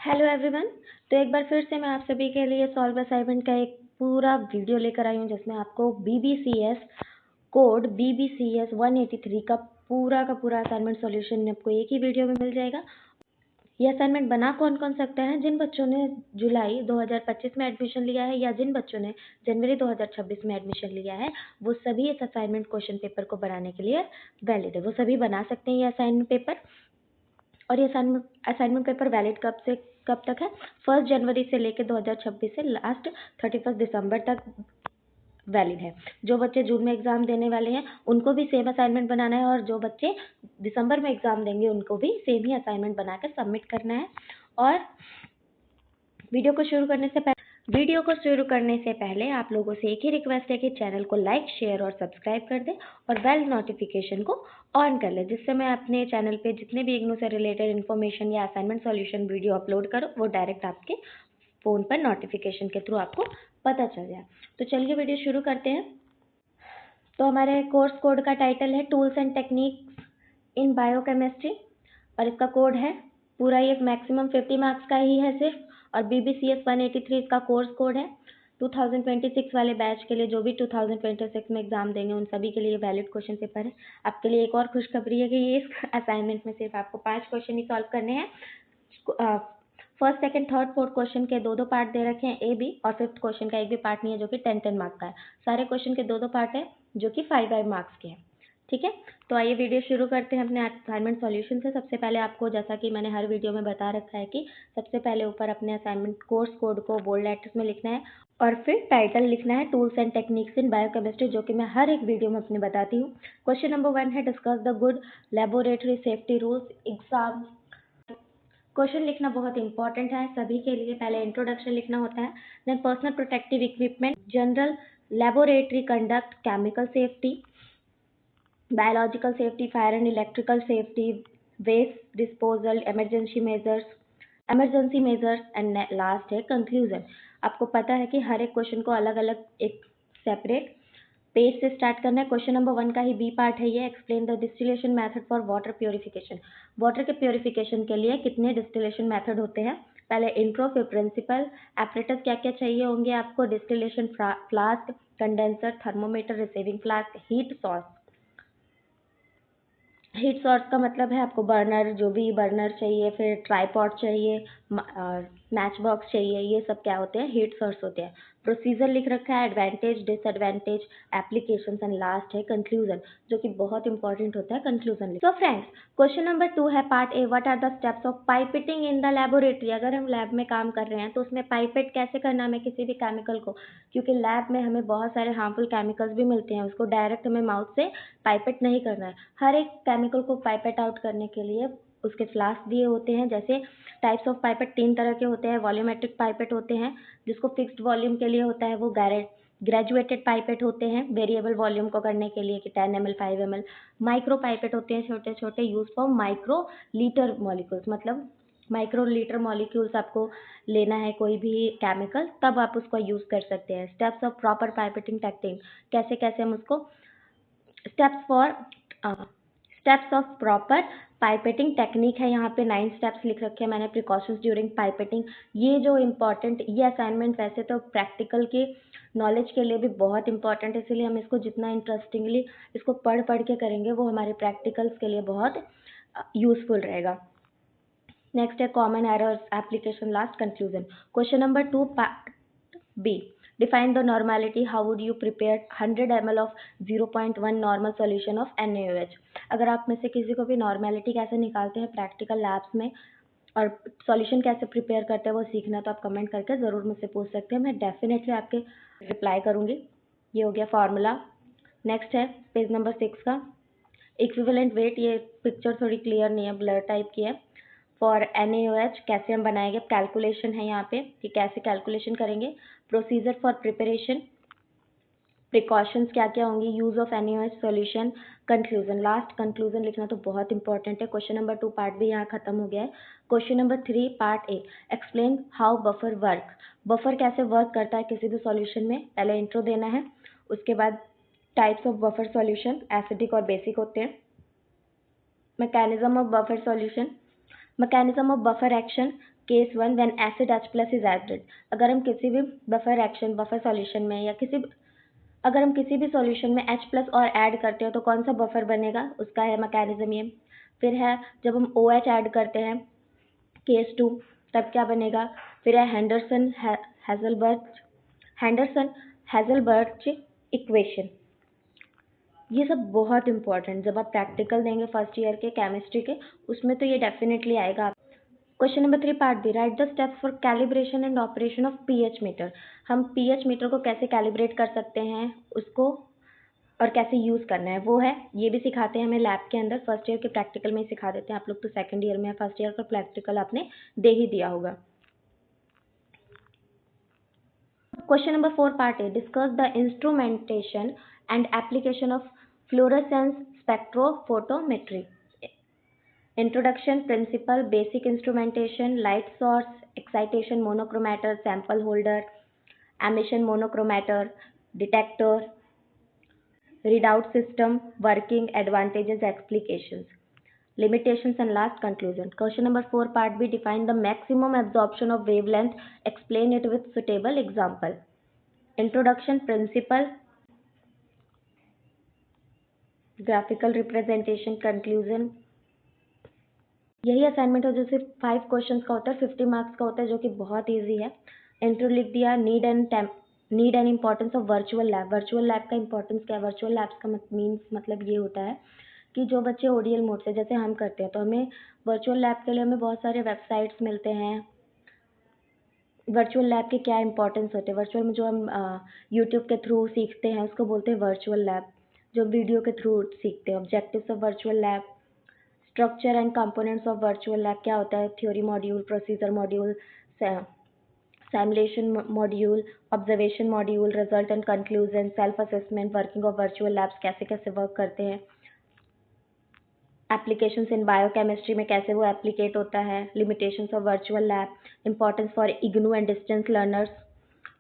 Hello everyone. तो एक बार फिर से मैं आप सभी के लिए सॉल्व असाइनमेंट का एक पूरा वीडियो लेकर आई हूँ जिसमें आपको बीबीसीएस कोड बीबीसीएस 183 का पूरा असाइनमेंट सॉल्यूशन आपको एक ही वीडियो में मिल जाएगा। यह असाइनमेंट बना कौन कौन सकता है? जिन बच्चों ने जुलाई 2025 में एडमिशन लिया है या जिन बच्चों ने जनवरी 2026 में एडमिशन लिया है, वो सभी इस असाइनमेंट क्वेश्चन पेपर को बनाने के लिए वैलिड है। वो सभी बना सकते हैं ये असाइनमेंट पेपर। और ये असाइनमेंट पेपर वैलिड कब तक है? 1 जनवरी से लेकर 2026 से लास्ट 31 दिसंबर तक वैलिड है। जो बच्चे जून में एग्ज़ाम देने वाले हैं उनको भी सेम असाइनमेंट बनाना है, और जो बच्चे दिसंबर में एग्ज़ाम देंगे उनको भी सेम ही असाइनमेंट बनाकर सबमिट करना है। और वीडियो को शुरू करने से पहले आप लोगों से एक ही रिक्वेस्ट है कि चैनल को लाइक, शेयर और सब्सक्राइब कर दें और बेल नोटिफिकेशन को ऑन कर लें, जिससे मैं अपने चैनल पे जितने भी इग्नू से रिलेटेड इन्फॉर्मेशन या असाइनमेंट सॉल्यूशन वीडियो अपलोड करूँ वो डायरेक्ट आपके फ़ोन पर नोटिफिकेशन के थ्रू आपको पता चल जाए। तो चलिए वीडियो शुरू करते हैं। तो हमारे कोर्स कोड का टाइटल है tools and techniques in biochemistry, और इसका कोड है पूरा ये मैक्सिमम 50 मार्क्स का ही है सिर्फ, और BBCS 183 इसका कोर्स कोड है। 2026 वाले बैच के लिए, जो भी 2026 में एग्ज़ाम देंगे उन सभी के लिए वैलिड क्वेश्चन पेपर है। आपके लिए एक और खुशखबरी है कि ये इस असाइनमेंट में सिर्फ आपको 5 क्वेश्चन ही सॉल्व करने हैं। First, second, third, fourth question के दो पार्ट दे रखे हैं A, B, और फिफ्थ क्वेश्चन का एक भी पार्ट नहीं है जो कि 10 मार्क्स का है। सारे क्वेश्चन के दो पार्ट है जो कि 5 मार्क्स के हैं। ठीक है, तो आइए वीडियो शुरू करते हैं अपने असाइनमेंट सॉल्यूशन से। सबसे पहले आपको, जैसा कि मैंने हर वीडियो में बता रखा है, कि सबसे पहले ऊपर अपने असाइनमेंट कोर्स कोड को बोल्ड लेटर्स में लिखना है और फिर टाइटल लिखना है tools and techniques in biochemistry, जो कि मैं हर एक वीडियो में अपने बताती हूँ। क्वेश्चन नंबर 1 है discuss the good laboratory safety rules exam. Question लिखना बहुत इंपॉर्टेंट है सभी के लिए। पहले इंट्रोडक्शन लिखना होता है, then personal protective equipment, general laboratory conduct, chemical safety, biological safety, fire and electrical safety, waste disposal, emergency measures and last है कंक्लूजन। आपको पता है कि हर एक क्वेश्चन को अलग अलग एक सेपरेट पेज से स्टार्ट करना है। क्वेश्चन नंबर 1 का ही B पार्ट है ये, explain the distillation method for water purification. Water के प्योरिफिकेशन के लिए कितने डिस्टिलेशन मेथड होते हैं? पहले इंट्रो, फिर प्रिंसिपल, एपरेटस क्या क्या चाहिए होंगे आपको, distillation flask, condenser, thermometer, receiving flask, heat source का मतलब है आपको बर्नर, जो भी बर्नर चाहिए, फिर ट्राईपॉड चाहिए, मैच बॉक्स चाहिए, ये सब क्या होते हैं? हीट सोर्स होते हैं। प्रोसीजर लिख रखा है, advantage, disadvantage, applications and last है कंक्लूजन, जो कि बहुत इंपॉर्टेंट होता है conclusion. So friends, question number 2 है part A, what are the steps of pipetting in the laboratory. अगर हम लैब में काम कर रहे हैं तो उसमें पाइपेट कैसे करना है हमें किसी भी केमिकल को, क्योंकि लैब में हमें बहुत सारे हार्मफुल केमिकल्स भी मिलते हैं, उसको डायरेक्ट हमें माउथ से पाइपेट नहीं करना है। हर एक केमिकल को पाइपेट आउट करने के लिए उसके फ्लास्क दिए होते हैं। जैसे टाइप्स ऑफ पाइपेट 3 तरह के होते हैं। वॉल्यूमेट्रिक पाइपेट होते हैं जिसको फिक्स्ड वॉल्यूम के लिए होता है, वो ग्रेजुएटेड पाइपेट होते हैं वेरिएबल वॉल्यूम को करने के लिए, कि 10 ml 5 ml। माइक्रो पाइपेट होते हैं छोटे छोटे, use for micro litre molecules, मतलब माइक्रो लीटर मॉलिक्यूल्स आपको लेना है कोई भी केमिकल, तब आप उसको यूज़ कर सकते हैं। स्टेप्स ऑफ प्रॉपर पाइपेटिंग टेक्निक, कैसे कैसे हम उसको स्टेप्स ऑफ प्रॉपर पाइपेटिंग टेक्निक है। यहाँ पे 9 स्टेप्स लिख रखे हैं मैंने। प्रिकॉशंस ड्यूरिंग पाइपेटिंग, ये जो इम्पॉर्टेंट, ये असाइनमेंट वैसे तो प्रैक्टिकल के नॉलेज के लिए भी बहुत इंपॉर्टेंट है, इसलिए हम इसको जितना इंटरेस्टिंगली इसको पढ़ के करेंगे वो हमारे प्रैक्टिकल्स के लिए बहुत यूजफुल रहेगा। नेक्स्ट है common errors, application, last conclusion. Question number 2 part B, define the normality. How would you prepare 100 ml of 0.1 normal solution of NaOH? अगर आप में से किसी को भी नॉर्मेलिटी कैसे निकालते हैं प्रैक्टिकल लैब्स में और सॉल्यूशन कैसे प्रिपेयर करते हैं वो सीखना, तो आप कमेंट करके ज़रूर मुझसे पूछ सकते हैं, मैं डेफिनेटली आपके रिप्लाई करूँगी। ये हो गया फॉर्मूला। नेक्स्ट है पेज नंबर 6 का इक्विवेलेंट वेट। ये पिक्चर थोड़ी क्लियर नहीं है, ब्लर टाइप की है। फॉर NaOH कैसे हम बनाएंगे, कैलकुलेशन है यहाँ पे कि कैसे कैलकुलेशन करेंगे। प्रोसीजर फॉर प्रिपरेशन, प्रिकॉशंस क्या क्या होंगी, use of NaOH solution, conclusion. Last conclusion लिखना तो बहुत इंपॉर्टेंट है। क्वेश्चन नंबर 2 पार्ट भी यहाँ खत्म हो गया है। Question number 3 part A, explain how buffer work. Buffer कैसे वर्क करता है किसी भी सॉल्यूशन में, पहले इंट्रो देना है, उसके बाद types of buffer solution, acidic और बेसिक होते हैं। Mechanism of buffer solution, mechanism of buffer action, case 1 when acid H plus is added. अगर हम किसी भी बफर सॉल्यूशन में या अगर हम किसी भी सॉल्यूशन में H प्लस और ऐड करते हो तो कौन सा बफर बनेगा, उसका है मैकेनिज्म ये। फिर है जब हम OH ऐड करते हैं केस 2, तब क्या बनेगा। फिर है हैंडरसन हैजलबर्च इक्वेशन। ये सब बहुत इंपॉर्टेंट, जब आप प्रैक्टिकल देंगे फर्स्ट ईयर के केमिस्ट्री के, उसमें तो ये डेफिनेटली आएगा। Question number 3 part B, write the steps for calibration and operation of pH meter. हम पीएच मीटर को कैसे कैलिब्रेट कर सकते हैं उसको, और कैसे यूज़ करना है वो है, ये भी सिखाते हैं हमें लैब के अंदर। फर्स्ट ईयर के प्रैक्टिकल में ही सिखा देते हैं। आप लोग तो सेकंड ईयर में है, फर्स्ट ईयर का प्रैक्टिकल आपने दे ही दिया होगा। Question number 4 part A, discuss the instrumentation and application of fluorescence spectrophotometry. Introduction, principle, basic instrumentation, light source, excitation monochromator, sample holder, emission monochromator, detector, readout system, working, advantages, applications, limitations, and last conclusion. Question number 4 part B, define the maximum absorption of wavelength, explain it with suitable example. Introduction, principle, graphical representation, conclusion. यही assignment है जो सिर्फ 5 questions का होता है, 50 marks का होता है, जो कि बहुत ईजी है। इंट्रो लिख दिया, need and importance of virtual lab. Virtual lab का इंपॉर्टेंस क्या है, वर्चुअल लैब्स का मतलब ये होता है कि जो बच्चे ओडीएल मोड से जैसे हम करते हैं, तो हमें वर्चुअल लैब के लिए हमें बहुत सारे वेबसाइट्स मिलते हैं। वर्चुअल लैब के क्या इंपॉर्टेंस होते हैं, वर्चुअल में जो हम यूट्यूब के थ्रू सीखते हैं उसको बोलते हैं वर्चुअल लैब, जो वीडियो के थ्रू सीखते हैं। Objectives of virtual lab, structure and components of virtual lab क्या होता है, theory module, procedure module, simulation module, observation module, result and conclusion, self assessment, working of virtual labs कैसे कैसे work करते हैं, एप्लीकेशंस इन बायोकेमिस्ट्री में कैसे वो एप्लीकेट होता है, limitations of virtual lab, importance for IGNOU and distance learners,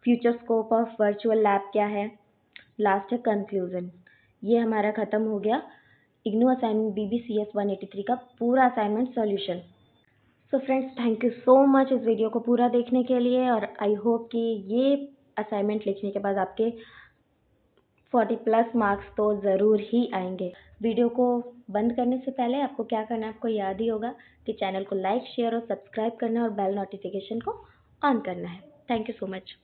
future scope of virtual lab क्या है, लास्ट है कंक्लूजन। ये हमारा खत्म हो गया इग्नू असाइनमेंट BBCS 183 का पूरा assignment solution. So friends, thank you so much इस वीडियो को पूरा देखने के लिए, और आई होप कि ये असाइनमेंट लिखने के बाद आपके 40+ मार्क्स तो ज़रूर ही आएंगे। वीडियो को बंद करने से पहले आपको क्या करना है, आपको याद ही होगा कि चैनल को लाइक, शेयर और सब्सक्राइब करना है और बेल नोटिफिकेशन को ऑन करना है। Thank you so much.